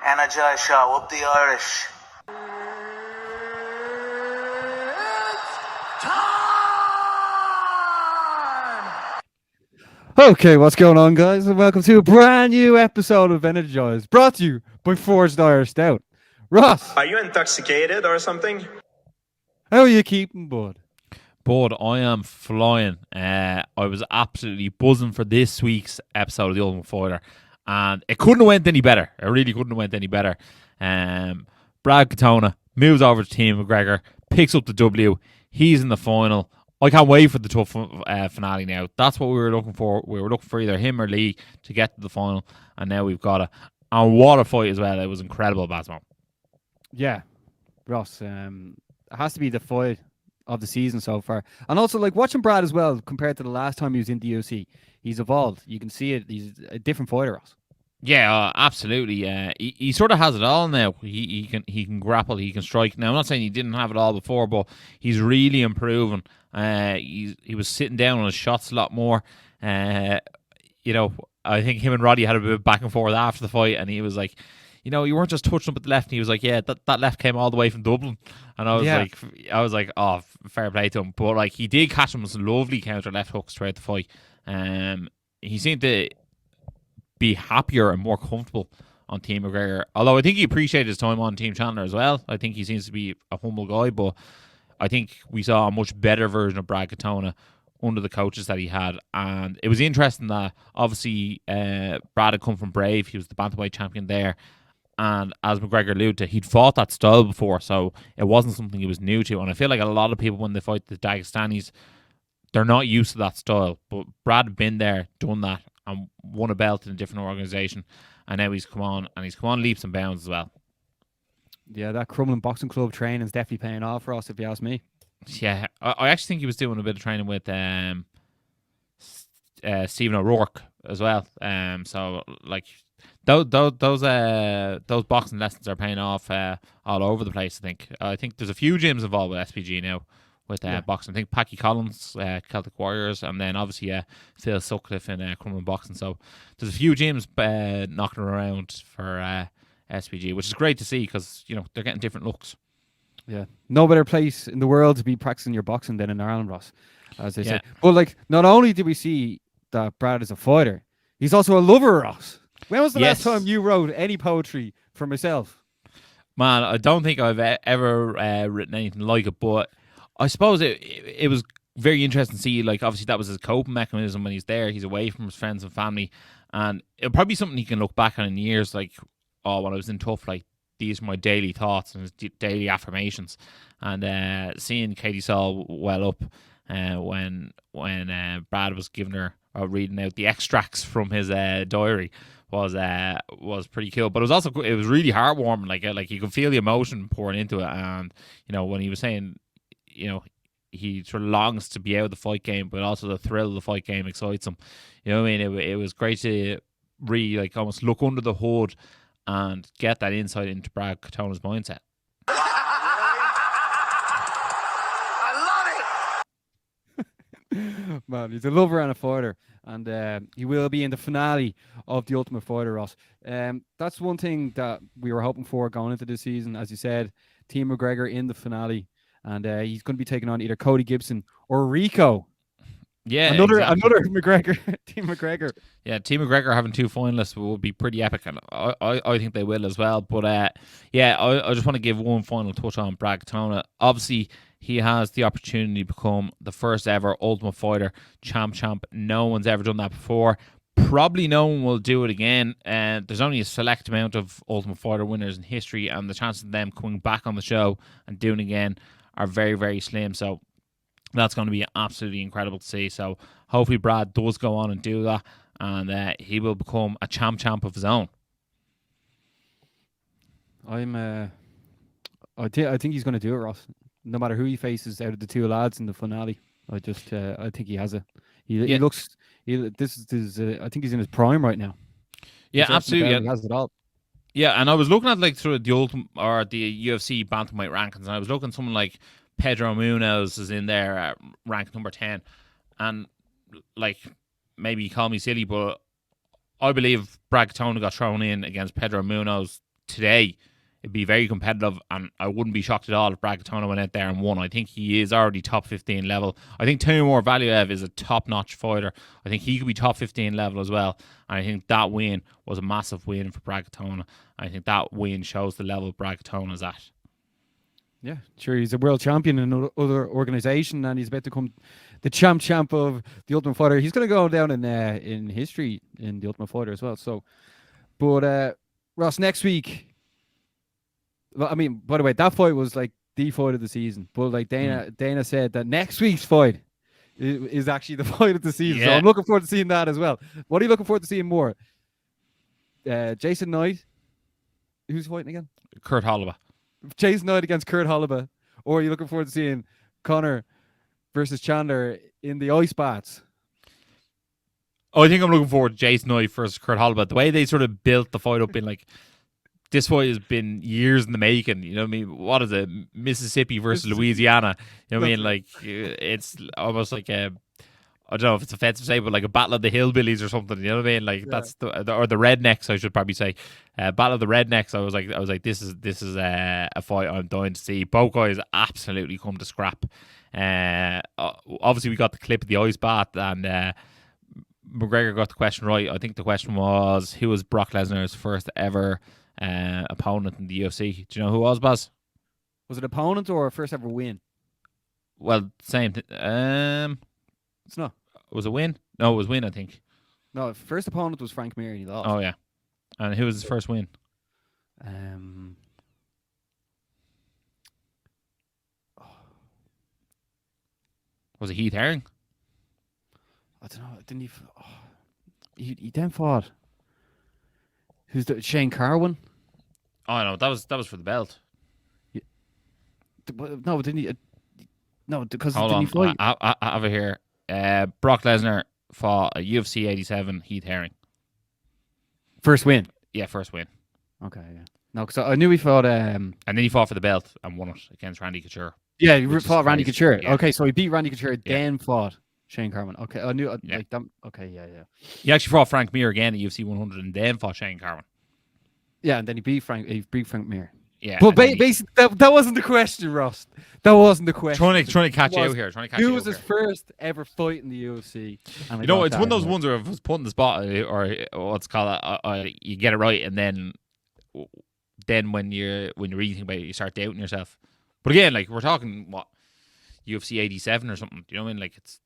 Energized show, up the Irish. Okay, what's going on, guys? And welcome to a brand new episode of Energized, brought to you by Forged Irish Stout. Ross, are you intoxicated or something? How are you keeping, bud? Bud, I am flying. I was absolutely buzzing for this week's episode of The Ultimate Fighter, and it couldn't have went any better. It really couldn't have went any better. Brad Katona moves over to Team McGregor, picks up the W. He's in the final. I can't wait for the TUF finale now. That's what we were looking for. We were looking for either him or Lee to get to the final, and now we've got it. And what a fight as well. It was incredible, Basmo. Yeah, Ross, it has to be the fight of the season so far. And also, like, watching Brad as well, compared to the last time he was in the UFC, he's evolved. You can see it. He's a different fighter, Ross. Yeah, absolutely. He sort of has it all now. He can grapple, he can strike. Now, I'm not saying he didn't have it all before, but he's really improving. He was sitting down on his shots a lot more. I think him and Roddy had a bit of back and forth after the fight, and he was like, you weren't just touching up at the left. And he was like, yeah, that left came all the way from Dublin. And I was like, oh, fair play to him. But like, he did catch him with some lovely counter left hooks throughout the fight. He seemed to be happier and more comfortable on Team McGregor. Although I think he appreciated his time on Team Chandler as well. I think he seems to be a humble guy, but I think we saw a much better version of Brad Katona under the coaches that he had. And it was interesting that obviously Brad had come from Brave. He was the bantamweight champion there. And as McGregor alluded to, he'd fought that style before, so it wasn't something he was new to. And I feel like a lot of people, when they fight the Dagestanis, they're not used to that style. But Brad had been there, done that, and won a belt in a different organisation. And now he's come on leaps and bounds as well. Yeah, that Crumlin Boxing Club training is definitely paying off for us, if you ask me. Yeah, I actually think he was doing a bit of training with Stephen O'Rourke as well. So like those boxing lessons are paying off all over the place. I think there's a few gyms involved with SPG now with boxing. I think Packy Collins, Celtic Warriors, and then obviously Phil Sutcliffe in Crumlin Boxing. So there's a few gyms knocking around for SPG, which is great to see because they're getting different looks. Yeah, no better place in the world to be practicing your boxing than in Ireland, Ross, as they say. But like, not only did we see that Brad is a fighter, he's also a lover, Ross. When was the last time you wrote any poetry for myself? Man, I don't think I've ever written anything like it, but I suppose it was very interesting to see. Like, obviously that was his coping mechanism when he's there. He's away from his friends and family, and it'll probably be something he can look back on in years. Like, oh, when I was in TUF, like, these are my daily thoughts and his daily affirmations. And seeing Katie Saul well up when Brad was giving her reading out the extracts from his diary was pretty cool. But it was really heartwarming. Like you could feel the emotion pouring into it. And when he was saying, he sort of longs to be out of the fight game, but also the thrill of the fight game excites him. You know what I mean? It was great to really like almost look under the hood and get that insight into Brad Katona's mindset. I love it! Man, he's a lover and a fighter. And he will be in the finale of The Ultimate Fighter, Ross. That's one thing that we were hoping for going into this season. As you said, Team McGregor in the finale. And he's going to be taking on either Cody Gibson or Rico. Yeah, another McGregor, Team McGregor. Yeah, Team McGregor having two finalists would be pretty epic, and I think they will as well. But I just want to give one final touch on Brad Katona. Obviously, he has the opportunity to become the first ever Ultimate Fighter champ. No one's ever done that before. Probably no one will do it again. And there's only a select amount of Ultimate Fighter winners in history, and the chances of them coming back on the show and doing it again are very, very slim. So that's going to be absolutely incredible to see. So hopefully Brad does go on and do that, and he will become a champ of his own. I think he's going to do it, Ross. No matter who he faces out of the two lads in the finale, I think he has it. He looks. I think he's in his prime right now. Yeah, absolutely. He has it all. Yeah, and I was looking at like through the ultimate or the UFC bantamweight rankings, and I was looking at someone like Pedro Munoz is in there at rank number 10, and like, maybe call me silly, but I believe Brad Katona got thrown in against Pedro Munoz today. It'd be very competitive, and I wouldn't be shocked at all if Brad Katona went out there and won. I think he is already top 15 level. I think Timur Valiev is a top-notch fighter. I think he could be top 15 level as well. And I think that win was a massive win for Brad Katona. I think that win shows the level Brad Katona is at. Yeah, sure. He's a world champion in another organization, and he's about to become the champ of the Ultimate Fighter. He's going to go down in history in the Ultimate Fighter as well. So, but Ross, next week. Well, I mean, by the way, that fight was like the fight of the season. But like Dana said that next week's fight is actually the fight of the season. So I'm looking forward to seeing that as well. What are you looking forward to seeing more? Jason Knight, who's fighting again? Kurt Holloway. Jason Knight against Kurt Holloway, or are you looking forward to seeing Conor versus Chandler in the ice baths? Oh, I think I'm looking forward to Jason Knight versus Kurt Holloway. The way they sort of built the fight up in like, this fight has been years in the making. You know what I mean? What is it? Mississippi versus Louisiana. You know what I mean? Like, it's almost like a, I don't know if it's offensive to say, but like a battle of the hillbillies or something. You know what I mean? Like that's or the rednecks, I should probably say. Battle of the rednecks. I was like, this is a fight I'm dying to see. Both guys absolutely come to scrap. Obviously we got the clip of the ice bath, and McGregor got the question right. I think the question was, who was Brock Lesnar's first ever opponent in the UFC? Do you know who it was, Baz? Was it opponent or first ever win? Well, same. It's not. Was it win? No, it was win, I think. No, first opponent was Frank Mir, and he lost. Oh yeah. And who was his first win? Was it Heath Herring? I don't know. Didn't he? He then fought. Who's the Shane Carwin? Oh no, that was for the belt. No, didn't he? No, because Hold didn't on, he fight? I have it here. Brock Lesnar fought a UFC 87 Heath Herring. First win. Yeah, first win. Okay, yeah. No, because I knew he fought. And then he fought for the belt and won it against Randy Couture. Yeah, he fought Randy Couture. Yeah. Okay, so he beat Randy Couture, then fought Shane Carwin. Okay, I knew. Yeah. Like that. Okay, yeah. He actually fought Frank Mir again at UFC 100 and then fought Shane Carwin. Yeah, and then he beat Frank Mir. Yeah, but basically, that wasn't the question, Ross. That wasn't the question. Trying to catch you out here. Who was his first ever fight in the UFC? You know, it's one of those ones where if it's put in the spot, or what's called, you get it right, and then when you're reading about it, you start doubting yourself. But again, like we're talking what UFC 87 or something. You know what I mean? Like it's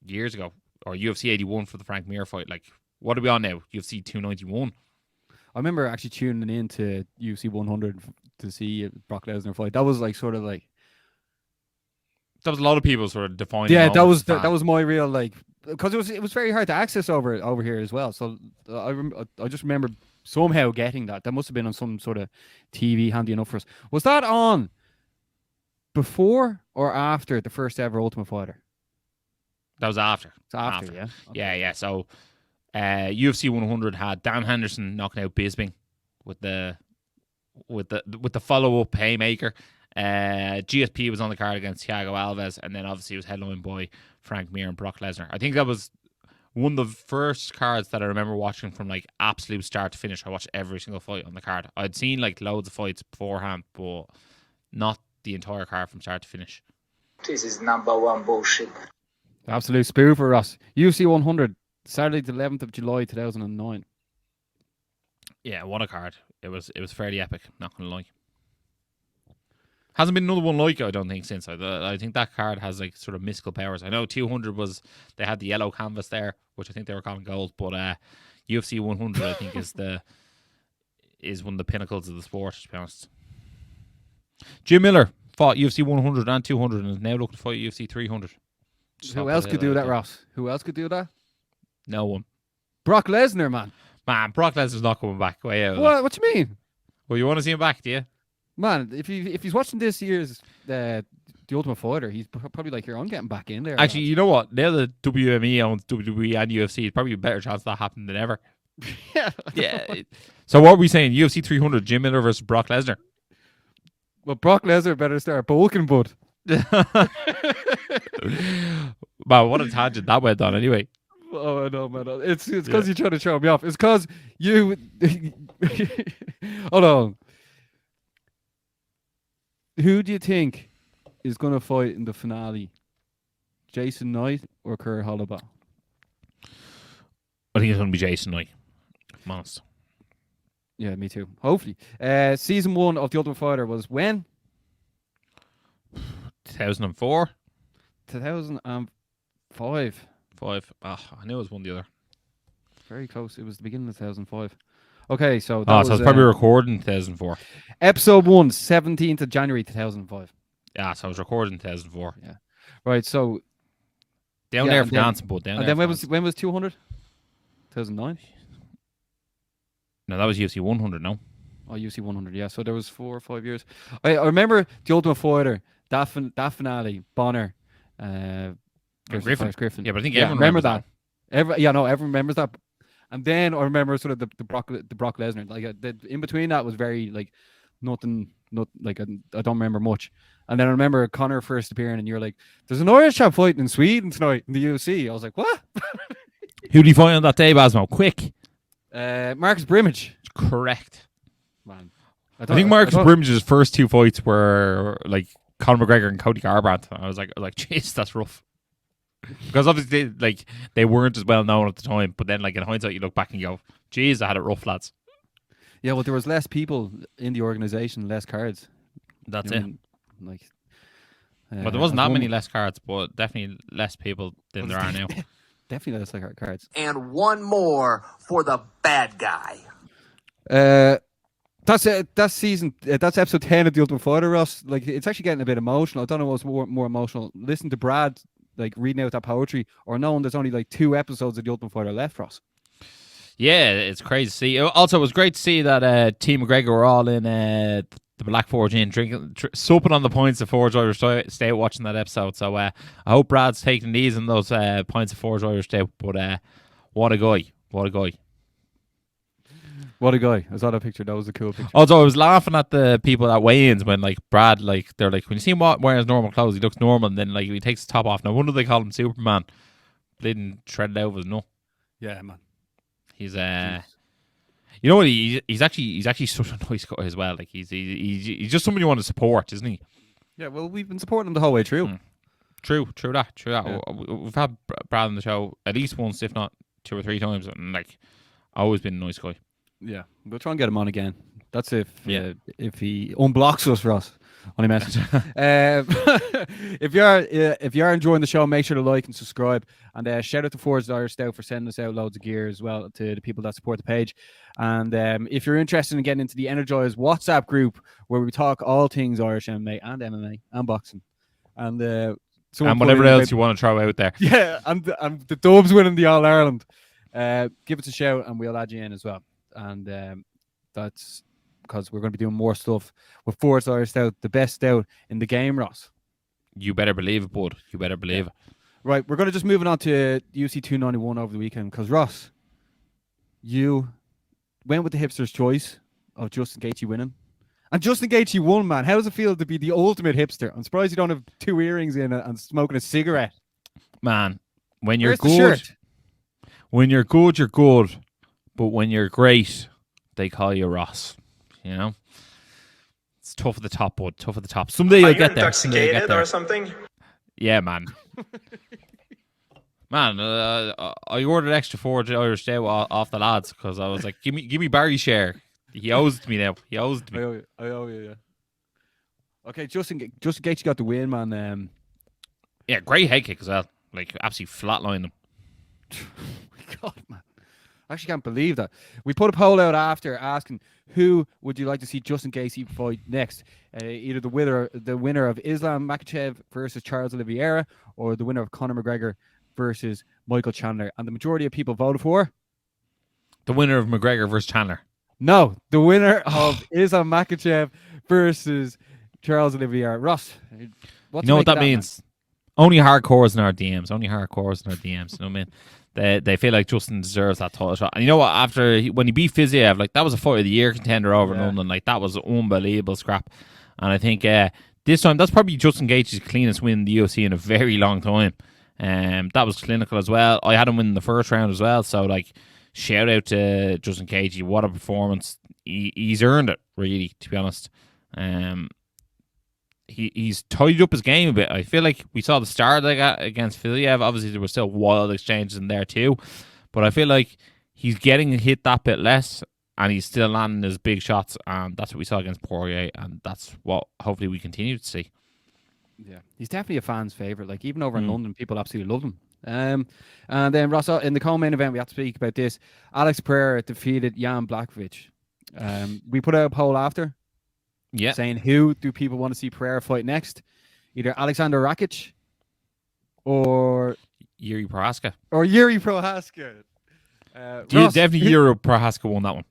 years ago, or UFC 81 for the Frank Mir fight. Like what are we on now? UFC 291. I remember actually tuning in to UFC 100 to see Brock Lesnar fight. That was like sort of like that was a lot of people sort of defining. Yeah, that was my real like, because it was very hard to access over here as well. So I just remember somehow getting that. That must have been on some sort of TV handy enough for us. Was that on before or after the first ever Ultimate Fighter? That was after. It's after. Yeah. Okay. Yeah. So UFC 100 had Dan Henderson knocking out Bisping with the follow up haymaker. GSP was on the card against Thiago Alves, and then obviously it was headlined by Frank Mir and Brock Lesnar. I think that was one of the first cards that I remember watching from like absolute start to finish. I watched every single fight on the card. I'd seen like loads of fights beforehand, but not the entire card from start to finish. This is number one bullshit. Absolute spoofer, Ross. UFC 100, Saturday the 11th of July 2009. Yeah, what a card. It was fairly epic, not gonna lie. Hasn't been another one like it, I don't think, since. I think that card has like sort of mystical powers. I know 200 was, they had the yellow canvas there, which I think they were calling gold, but UFC 100 I think is one of the pinnacles of the sport, to be honest. Jim Miller fought UFC 100 and 200 and is now looking to fight UFC 300. Who else could do that, Ross? Who else could do that? No one. Brock Lesnar, man. Man, Brock Lesnar's not coming back. Way out. What do you mean? Well, you want to see him back, do you? Man, if he's watching this year's The Ultimate Fighter, he's probably like, here, I'm getting back in there. Actually, you know what? Now that WME owns WWE and UFC, it's probably a better chance that happened than ever. Yeah. So what are we saying? UFC 300, Jim Miller versus Brock Lesnar. Well, Brock Lesnar better start bulking, bud. Man, what a tangent that went on anyway. Oh, I know, man. It's because you're trying to show me off. It's because you... Hold on. Who do you think is going to fight in the finale? Jason Knight or Kerr Holloway? I think it's going to be Jason Knight. I'm honest. Yeah, me too. Hopefully. Season 1 of The Ultimate Fighter was when? 2004? 2005. 5. Oh, I knew it was one or the other. Very close. It was the beginning of 2005. Okay, so that so was it's probably recorded in 2004. episode 1, 17th of January 2005. Yeah, so I was recorded in 2004. Yeah. Right, so... Down there for dancing, but down and there then for when was 200? 2009? No, that was UFC 100, no? Oh, UFC 100, yeah. So there was 4 or 5 years. I remember The Ultimate Fighter, that finale, Bonner Griffin. Griffin. Yeah, but I think Yeah, everyone remember remembers that. Everyone remembers that. And then I remember sort of the Brock Lesnar. Like in between that was very like nothing. Not like I don't remember much. And then I remember Conor first appearing, and you're like, "There's an Irish chap fighting in Sweden tonight in the UFC." I was like, "What?" Who did he fight on that day, Basmo? Quick. Marcus Brimage. Correct. Man, I think Marcus Brimage's first 2 fights were like Conor McGregor and Cody Garbrandt. I was like, "Jeez, that's rough." Because obviously, like, they weren't as well known at the time. But then, like, in hindsight, you look back and go, "Jeez, I had it rough, lads." Yeah, well, there was less people in the organization, less cards. That's You it. know, like, Well, there wasn't that many less cards, but definitely less people than there are now. Definitely less cards. And one more for the bad guy. That's season. That's episode 10 of The Ultimate Fighter, Ross. Like, it's actually getting a bit emotional. I don't know what's more emotional. Listen to Brad like reading out that poetry, or knowing there's only like 2 episodes of The Ultimate Fighter left, Ross. Yeah, it's crazy to see. Also, it was great to see that Team McGregor were all in the Black Forge Inn, drinking, supping on the points of Forge Irish State, watching that episode. So I hope Brad's taking these and those points of Forge Irish State. But what a guy. What a guy. What a guy. I saw that picture. That was a cool picture. Also, I was laughing at the people at weigh-ins when, like, Brad, like, they're like, when you see him wearing his normal clothes, he looks normal, and then, like, he takes the top off. No wonder they call him Superman. Bleeding shredded out of his nut. Yeah, man. He's you know what? He's actually such a nice guy as well. Like, he's just somebody you want to support, isn't he? Yeah, well, we've been supporting him the whole way through. True that. Yeah. We've had Brad on the show at least once, if not 2 or 3 times, and, like, always been a nice guy. Yeah, we'll try and get him on again. That's if he unblocks us, Ross. Only message. If you are enjoying the show, make sure to like and subscribe. And shout out to Forged Irish Stout for sending us out loads of gear as well to the people that support the page. And if you're interested in getting into the Energized WhatsApp group where we talk all things Irish MMA and boxing, and whatever else you want to throw out there. Yeah, and the Dubs winning the All Ireland. Give us a shout and we'll add you in as well. And that's because we're going to be doing more stuff with Forged Irish Stout, the best stout in the game, Ross. You better believe it, bud. You better believe it. Right, we're going to just move on to UFC 291 over the weekend because, Ross, you went with the hipster's choice of Justin Gaethje winning. And Justin Gaethje won, man. How does it feel to be the ultimate hipster? I'm surprised you don't have 2 earrings in and smoking a cigarette. Man, when you're Where's the good, shirt? when you're good, you're good. But when you're great, they call you Ross. You know? It's tough at the top, bud. Tough at the top. Someday you'll get there. Someday you'll get Intoxicated there. or something? Yeah, man. Man, I ordered extra Forge Irish Stout off the lads because I was like, give me Barry's share. He owes it to me now. He owes it to me. I owe you, yeah. Okay, Justin Gaethje got the win, man. Yeah, great head kick as well. Like, absolutely flatlined him. God, man. I actually can't believe that. We put a poll out after asking who would you like to see Justin Gaethje fight next? Either the winner of Islam Makhachev versus Charles Oliveira, or the winner of Conor McGregor versus Michael Chandler. And the majority of people voted for the winner of McGregor versus Chandler. No, the winner of Islam Makhachev versus Charles Oliveira. Ross, you know what that means? Man? Only hardcores in our DMs. You know what I mean? They feel like Justin deserves that title shot. And you know what? When he beat Fiziev, like, that was a fight of the year contender over in London. Like, that was an unbelievable scrap. And I think this time, that's probably Justin Gaethje's cleanest win in the UFC in a very long time. That was clinical as well. I had him win the first round as well. So, like, shout out to Justin Gaethje. What a performance. He's earned it, really, to be honest. He's tidied up his game a bit. I feel like we saw the start they got against Filiev. Obviously, there were still wild exchanges in there too. But I feel like he's getting hit that bit less, and he's still landing his big shots. And that's what we saw against Poirier. And that's what hopefully we continue to see. Yeah, he's definitely a fan's favourite. Like, even over in London, people absolutely loved him. And then, Ross, in the co-main event, we have to speak about this. Alex Pereira defeated Jan Blachowicz. We put out a poll after. Yeah. Saying, who do people want to see Pereira fight next? Either Alexander Rakic or Yuri Prohaska. Yuri Prohaska. Definitely Yuri Prohaska won that one.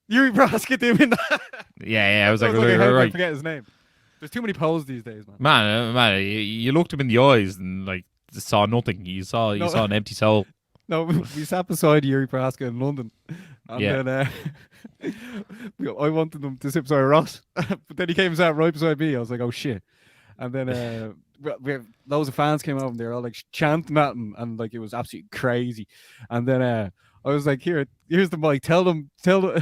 Yuri Prohaska did win that. Yeah. I was like, I forget his name. There's too many polls these days, man. Man, you looked him in the eyes and like saw nothing. You saw an empty soul. No, we sat beside Yuri Prohaska in London, and then I wanted them to sit beside Ross, but then he came and sat right beside me. I was like, oh shit! And then loads of fans came over and they were all like chanting at him, and like it was absolutely crazy. And then I was like, here's the mic. Tell them. Who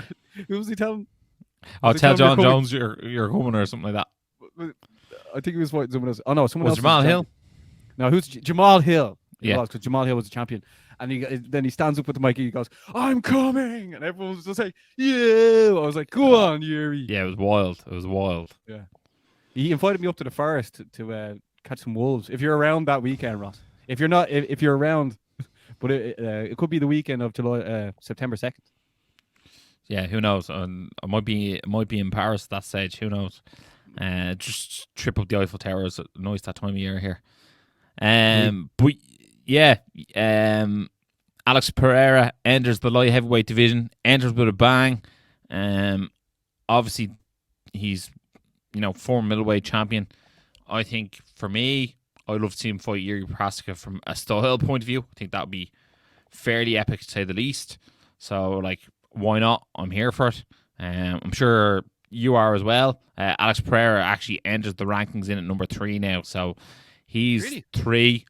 was he telling? Oh, tell John Jones you're coming or something like that. I think he was fighting someone else. Oh no, someone else. Jamal Hill? No, who's Jamal Hill? Yeah, because Jamal Hill was the champion. And then he stands up with the mic and he goes, "I'm coming!" And everyone was just like, "Yeah!" I was like, "Go on, Yuri." Yeah, it was wild. Yeah, he invited me up to the forest to catch some wolves. If you're around that weekend, Ross. If you're not, if you're around, but it could be the weekend of September 2nd. Yeah, who knows? I might be in Paris at that stage. Who knows? Just trip up the Eiffel Tower is nice that time of year here. But yeah, Alex Pereira enters the light heavyweight division, enters with a bang. Obviously, he's former middleweight champion. I think for me, I'd love to see him fight Yuri Prohaska from a style point of view. I think that would be fairly epic to say the least. So, like, why not? I'm here for it. I'm sure you are as well. Alex Pereira actually enters the rankings in at number 3 now, so he's really? 3.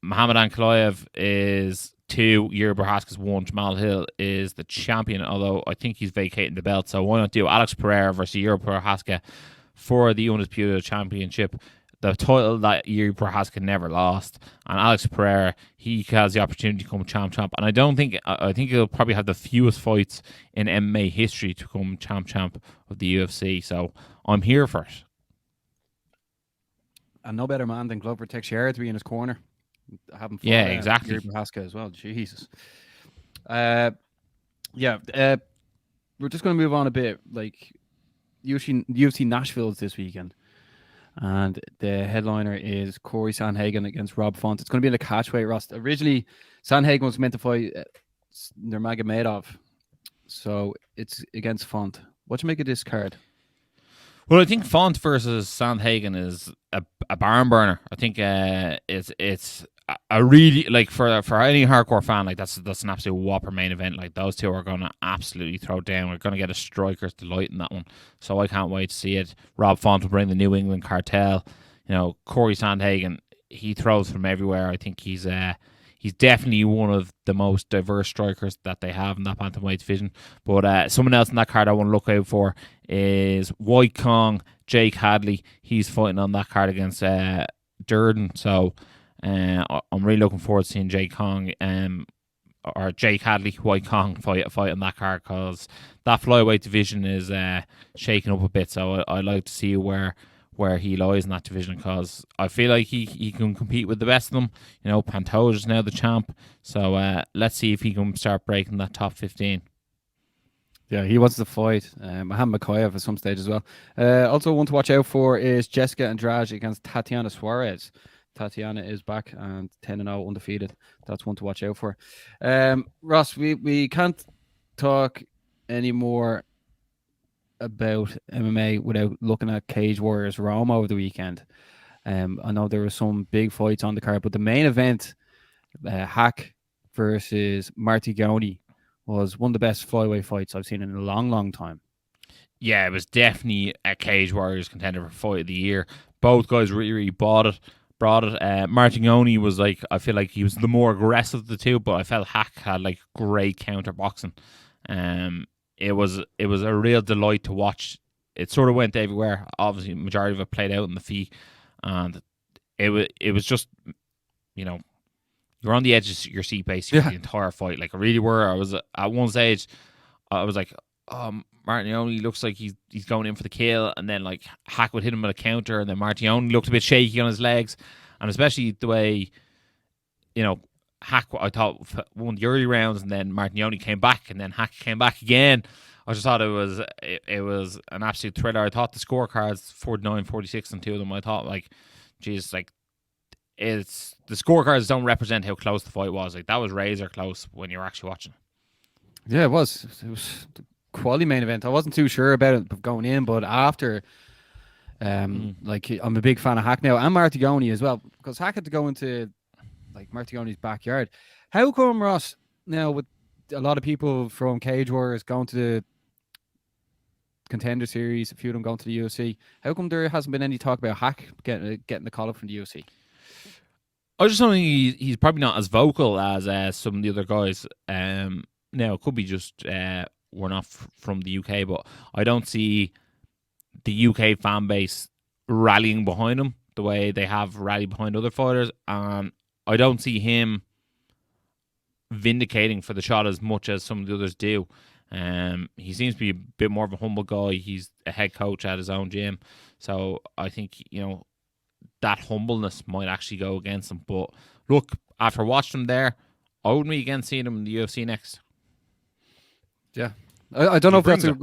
Muhammad Ankalaev is 2. Yuri Prohaska's 1. Jamal Hill is the champion, although I think he's vacating the belt. So why not do Alex Pereira versus Yuri Prohaska for the Undisputed Championship, the title that Yuri Prohaska never lost. And Alex Pereira, he has the opportunity to become champ. And I think he'll probably have the fewest fights in MMA history to become champ of the UFC. So I'm here for it. And no better man than Glover Teixeira to be in his corner. Yeah, exactly. Yuri Prohaska as well. Jesus. We're just going to move on a bit. Like, UFC Nashville is this weekend. And the headliner is Corey Sandhagen against Rob Font. It's going to be in the catchweight, Ross. Originally, Sandhagen was meant to fight Nurmagomedov. So it's against Font. What do you make of this card? Well, I think Font versus Sandhagen is a barn burner. I think it's a really, like, for any hardcore fan, like that's an absolute whopper main event. Like, those two are going to absolutely throw down. We're going to get a striker's delight in that one. So I can't wait to see it. Rob Font will bring the New England cartel. Corey Sandhagen, he throws from everywhere. I think he's definitely one of the most diverse strikers that they have in that bantamweight division. But someone else in that card I want to look out for is White Kong, Jake Hadley. He's fighting on that card against Durden. So I'm really looking forward to seeing Jake Hadley, White Kong fight on that card, because that flyweight division is shaking up a bit. So I'd like to see where he lies in that division, because I feel like he can compete with the best of them. Pantoja's now the champ, so let's see if he can start breaking that top 15. Yeah, he wants to fight Mohamed Mokaev at some stage as well. Also, one to watch out for is Jessica Andrade against Tatiana Suarez. Tatiana is back and 10-0 undefeated. That's one to watch out for. Ross, we can't talk anymore about MMA without looking at Cage Warriors Roma over the weekend. I know there were some big fights on the card, but the main event, Hack versus Martigoni, was one of the best flyweight fights I've seen in a long, long time. Yeah, it was definitely a Cage Warriors contender for fight of the year. Both guys really brought it. Martignoni was like, I feel like he was the more aggressive of the two, but I felt Hack had like great counter boxing. It was a real delight to watch. It sort of went everywhere. Obviously, majority of it played out in the feet, and it was just, you know, you're on the edge of your seat basically the entire fight. Like I really were. I was at one stage, I was like, Martignoni looks like he's going in for the kill, and then like Hack would hit him with a counter, and then Martignoni looked a bit shaky on his legs, and especially the way, Hack, I thought, won the early rounds, and then Martignoni came back, and then Hack came back again. I just thought it was an absolute thriller. I thought the scorecards 49-46 on two of them. I thought like, geez, like it's the scorecards don't represent how close the fight was. Like that was razor close when you're actually watching. Yeah, it was. It was the quality main event. I wasn't too sure about it going in, but after, like I'm a big fan of Hack now and Martignoni as well, because Hack had to go into like Martignoni's backyard. How come, Ross, now with a lot of people from Cage Warriors going to the Contender Series, a few of them going to the UFC, how come there hasn't been any talk about Hack getting the call up from the UFC? I just don't think he's probably not as vocal as some of the other guys. Now, it could be just we're not from the UK, but I don't see the UK fan base rallying behind him the way they have rallied behind other fighters. And I don't see him vindicating for the shot as much as some of the others do. He seems to be a bit more of a humble guy. He's a head coach at his own gym. So I think, that humbleness might actually go against him. But look, after watching him there, I wouldn't be against seeing him in the UFC next. Yeah. I don't know if that's it's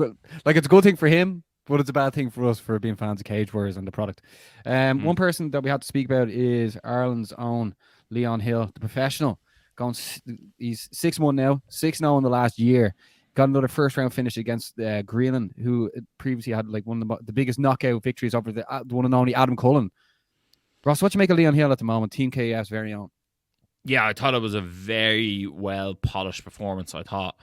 a good thing for him, but it's a bad thing for us for being fans of Cage Warriors and the product. One person that we have to speak about is Ireland's own Leon Hill, the professional. He's 6-1 now, 6-0 in the last year. Got another first round finish against Greenland, who previously had like one of the biggest knockout victories over the one and only Adam Cullen. Ross, what do you make of Leon Hill at the moment? Team KF's very own. Yeah, I thought it was a very well polished performance. I thought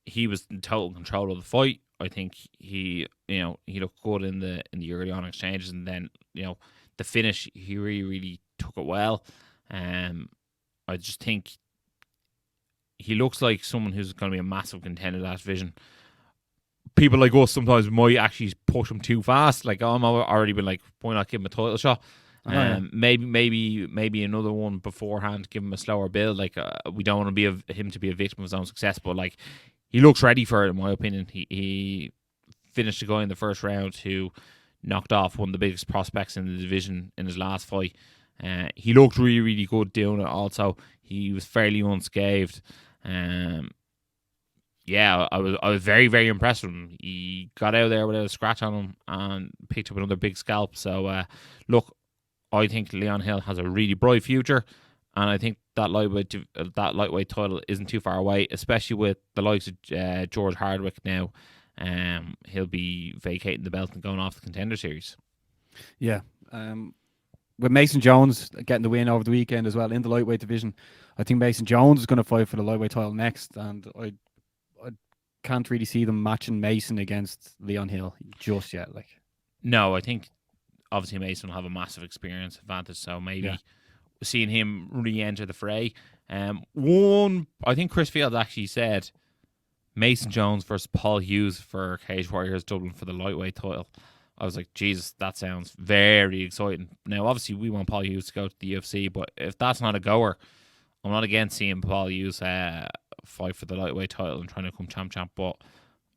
he was in total control of the fight. I think he looked good in the early on exchanges, and then the finish he really took it well. I just think he looks like someone who's going to be a massive contender in that division. People like us sometimes might actually push him too fast. Like I'm already been like, why not give him a title shot? Maybe another one beforehand, give him a slower build. Like we don't want to be him to be a victim of his own success, but like he looks ready for it. In my opinion, he finished a guy in the first round who knocked off one of the biggest prospects in the division in his last fight. He looked really good doing it. Also, he was fairly unscathed. Yeah, I was very impressed with him. He got out there without a scratch on him and picked up another big scalp. So look, I think Leon Hill has a really bright future, and I think that lightweight title isn't too far away, especially with the likes of George Hardwick now. He'll be vacating the belt and going off the Contender Series. Yeah. With Mason Jones getting the win over the weekend as well in the lightweight division, I think Mason Jones is going to fight for the lightweight title next, and I can't really see them matching Mason against Leon Hill just yet. No, I think obviously Mason will have a massive experience advantage, so maybe seeing him re-enter the fray. I think Chris Fields actually said Mason Jones versus Paul Hughes for Cage Warriors Dublin for the lightweight title. I was like, Jesus, that sounds very exciting. Now, obviously, we want Paul Hughes to go to the UFC, but if that's not a goer, I'm not against seeing Paul Hughes fight for the lightweight title and trying to come champ. But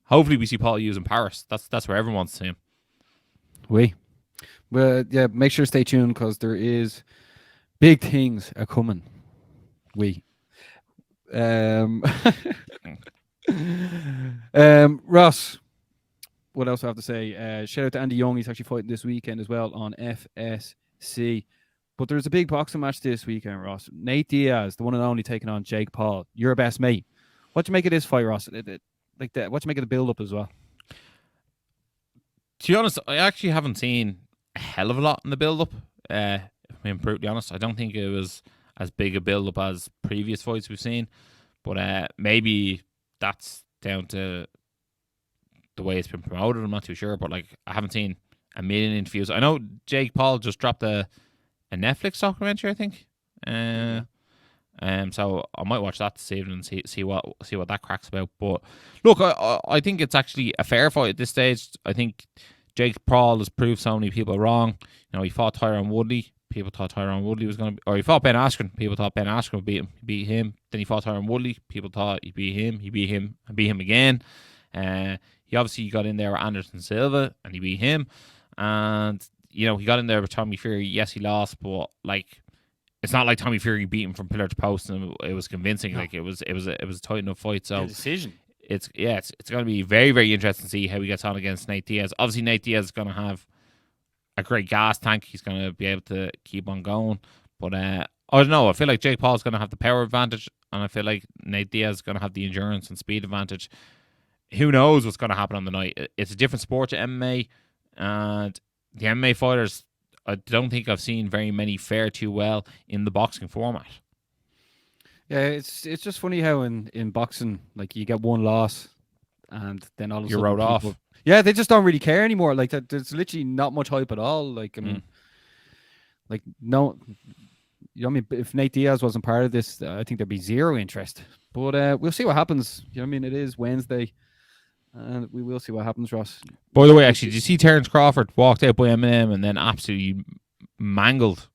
hopefully, we see Paul Hughes in Paris. That's where everyone wants to see him. Well, yeah, make sure to stay tuned because there is big things are coming. Ross, what else I have to say? Shout out to Andy Young. He's actually fighting this weekend as well on FSC. But there's a big boxing match this weekend, Ross. Nate Diaz, the one and only, taking on Jake Paul. Your best mate. What do you make of this fight, Ross? What do you make of the build-up as well? To be honest, I actually haven't seen a hell of a lot in the build-up. If I'm being brutally honest, I don't think it was as big a build-up as previous fights we've seen. But maybe that's down to the way it's been promoted. I'm not too sure, but like I haven't seen a million interviews. I know Jake Paul just dropped a Netflix documentary, I think. So I might watch that this evening and see what that cracks about. But look, I think it's actually a fair fight at this stage. I think Jake Paul has proved so many people wrong. You know, he fought Tyron Woodley. People thought Tyron Woodley was going to, or he fought Ben Askren. People thought Ben Askren would beat him. He beat him. Then he fought Tyron Woodley. People thought he beat him. He beat him and beat him again. He obviously got in there with Anderson Silva and he beat him. And you know, he got in there with Tommy Fury. Yes, he lost, but like, it's not like Tommy Fury beat him from pillar to post and it was convincing. No. Like it was a tight enough fight. So decision. It's going to be very, very interesting to see how he gets on against Nate Diaz. Obviously, Nate Diaz is going to have a great gas tank. He's going to be able to keep on going. But I don't know. I feel like Jake Paul's going to have the power advantage, and I feel like Nate Diaz is going to have the endurance and speed advantage. Who knows what's going to happen on the night? It's a different sport to MMA, and the MMA fighters, I don't think I've seen very many fare too well in the boxing format. Yeah, it's just funny how in boxing, like you get one loss, and then all of a sudden you're wrote off. Yeah, they just don't really care anymore. Like there's literally not much hype at all. Like I mean, like no, you know what I mean. If Nate Diaz wasn't part of this, I think there'd be zero interest. But we'll see what happens. You know what I mean? It is Wednesday, and we will see what happens, Ross. By the way, actually, did you see Terence Crawford walked out by Eminem and then absolutely mangled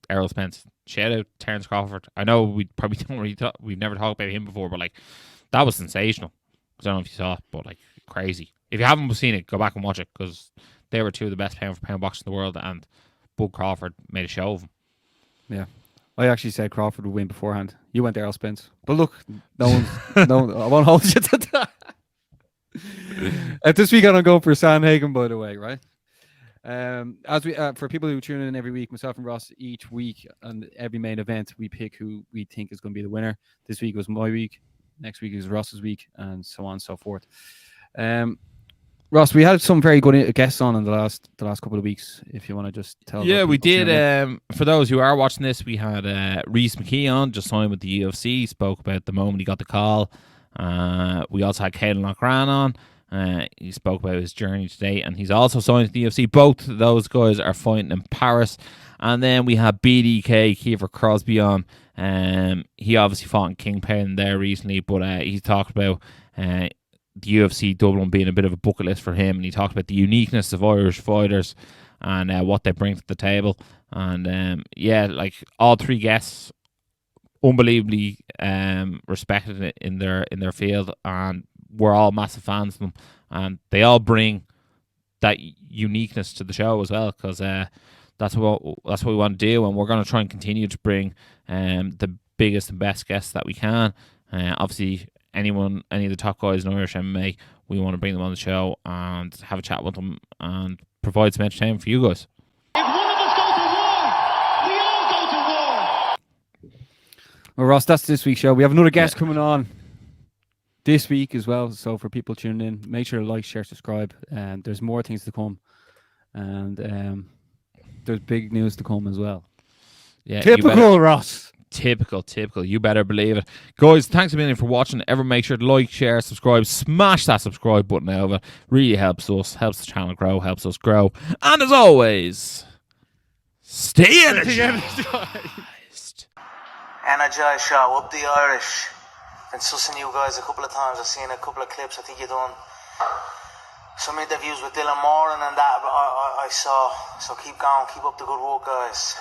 Errol Spence? Shout out Terence Crawford. I know we probably don't really we've never talked about him before, but like that was sensational. I don't know if you saw it, but like crazy. If you haven't seen it, go back and watch it because they were two of the best pound for pound boxers in the world, and Bud Crawford made a show of him. Yeah, I actually said Crawford would win beforehand. You went Errol Spence, but look, no one's I won't hold you to that. This weekend I'm going for Sandhagen, by the way, right? As we for people who tune in every week, myself and Ross, each week and every main event, we pick who we think is going to be the winner. This week was my week, next week is Ross's week, and so on and so forth. Ross, we had some very good guests on in the last couple of weeks. If you want to just tell. Yeah, we did. For those who are watching this, we had Rhys McKee on, just signed with the UFC. Spoke about the moment he got the call. We also had Caelan Loughran on. He spoke about his journey today, and he's also signed to the UFC. Both of those guys are fighting in Paris. And then we had BDK, Kiefer Crosby on. He obviously fought in Kingpin there recently, but he talked about the UFC Dublin being a bit of a bucket list for him, and he talked about the uniqueness of Irish fighters and what they bring to the table. And like all three guests, unbelievably respected in their field, and we're all massive fans of them, and they all bring that uniqueness to the show as well, because that's what we want to do, and we're going to try and continue to bring the biggest and best guests that we can. Obviously, any of the top guys in Irish MMA, we want to bring them on the show and have a chat with them and provide some entertainment for you guys. If one of us go to war, we all go to war. Well, Ross, that's this week's show. We have another guest coming on this week as well. So for people tuning in, make sure to like, share, subscribe. And there's more things to come. And there's big news to come as well. Yeah, typical, Ross. Typical. You better believe it. Guys, thanks a million for watching. Ever make sure to like, share, subscribe. Smash that subscribe button over. Really helps us. Helps the channel grow. Helps us grow. And as always, stay energized. Energized show, up the Irish. Been sussing you guys a couple of times. I've seen a couple of clips. I think you've done some interviews with Dylan Moran and that I saw. So keep going. Keep up the good work, guys.